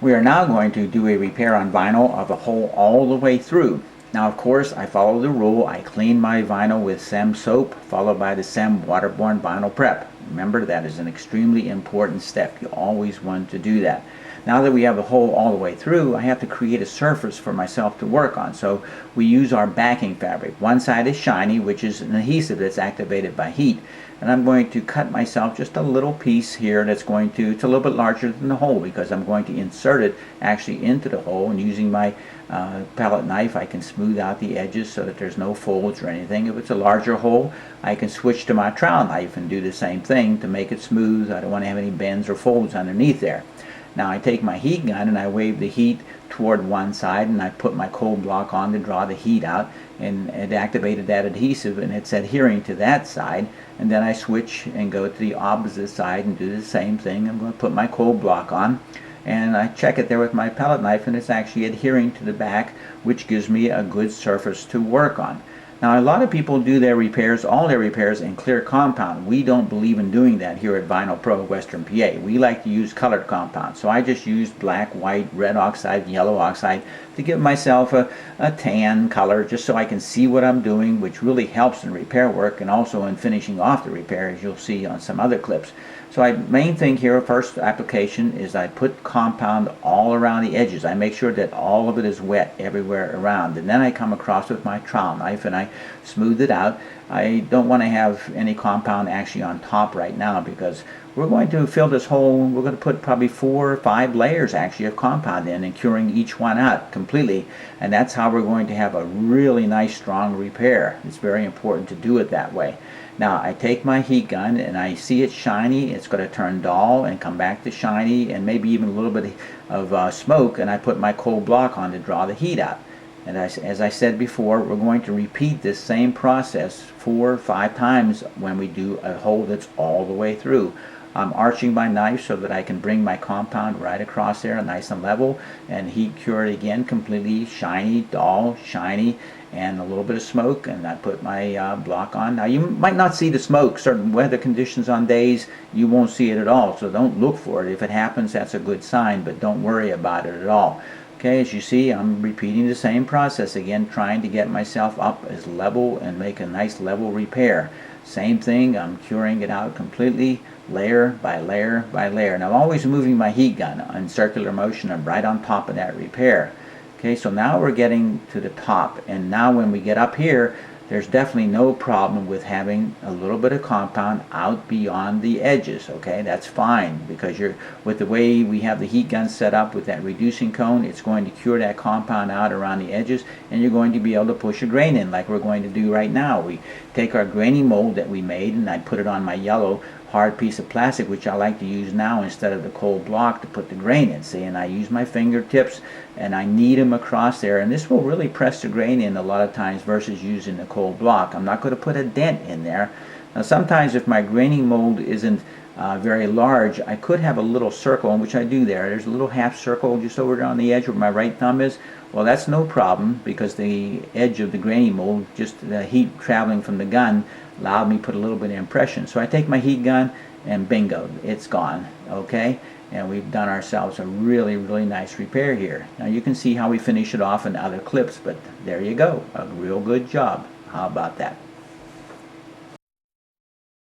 We are now going to do a repair on vinyl of a hole all the way through. Now, of course, I follow the rule. I clean my vinyl with SEM soap followed by the SEM waterborne vinyl prep. Remember, that is an extremely important step. You always want to do that. Now that we have the hole all the way through, I have to create a surface for myself to work on. So we use our backing fabric. One side is shiny, which is an adhesive that's activated by heat. And I'm going to cut myself just a little piece here that's going to, it's a little bit larger than the hole because I'm going to insert it actually into the hole, and using my palette knife I can smooth out the edges so that there's no folds or anything. If it's a larger hole, I can switch to my trowel knife and do the same thing to make it smooth. I don't want to have any bends or folds underneath there. Now I take my heat gun and I wave the heat toward one side, and I put my cold block on to draw the heat out, and it activated that adhesive and it's adhering to that side. And then I switch and go to the opposite side and do the same thing. I'm going to put my cold block on and I check it there with my palette knife, and it's actually adhering to the back, which gives me a good surface to work on. Now, a lot of people do their repairs, all their repairs, in clear compound. We don't believe in doing that here at Vinyl Pro Western PA. We like to use colored compound. So I just used black, white, red oxide, yellow oxide to give myself a tan color just so I can see what I'm doing, which really helps in repair work and also in finishing off the repair, as you'll see on some other clips. So main thing here, first application, is I put compound all around the edges. I make sure that all of it is wet everywhere around. And then I come across with my trowel knife and I smooth it out. I don't want to have any compound actually on top right now because we're going to fill this hole. We're going to put probably 4 or 5 layers actually of compound in and curing each one out completely. And that's how we're going to have a really nice strong repair. It's very important to do it that way. Now I take my heat gun and I see it shiny. It's going to turn dull and come back to shiny and maybe even a little bit of smoke, and I put my cold block on to draw the heat out. And as I said before, we're going to repeat this same process 4 or 5 times when we do a hole that's all the way through. I'm arching my knife so that I can bring my compound right across there nice and level and heat cure it again completely shiny, dull, shiny, and a little bit of smoke, and I put my block on. Now you might not see the smoke. Certain weather conditions on days you won't see it at all, so don't look for it. If it happens, that's a good sign, but don't worry about it at all. Okay, as you see, I'm repeating the same process again, trying to get myself up as level and make a nice level repair. Same thing, I'm curing it out completely, layer by layer by layer. And I'm always moving my heat gun in circular motion. I'm right on top of that repair. Okay, so now we're getting to the top, and now when we get up here, there's definitely no problem with having a little bit of compound out beyond the edges. Okay, that's fine because with the way we have the heat gun set up with that reducing cone, it's going to cure that compound out around the edges, and you're going to be able to push a grain in like we're going to do right now. We take our graining mold that we made, and I put it on my yellow hard piece of plastic, which I like to use now instead of the cold block to put the grain in. See, and I use my fingertips and I knead them across there, and this will really press the grain in a lot of times versus using the cold block. I'm not going to put a dent in there. Now sometimes if my graining mold isn't very large, I could have a little circle, which I do there. There's a little half circle just over there on the edge where my right thumb is. Well, that's no problem because the edge of the graining mold, just the heat traveling from the gun, allowed me to put a little bit of impression. So I take my heat gun and bingo, it's gone. Okay, and we've done ourselves a really, really nice repair here. Now you can see how we finish it off in other clips, but there you go, a real good job. How about that?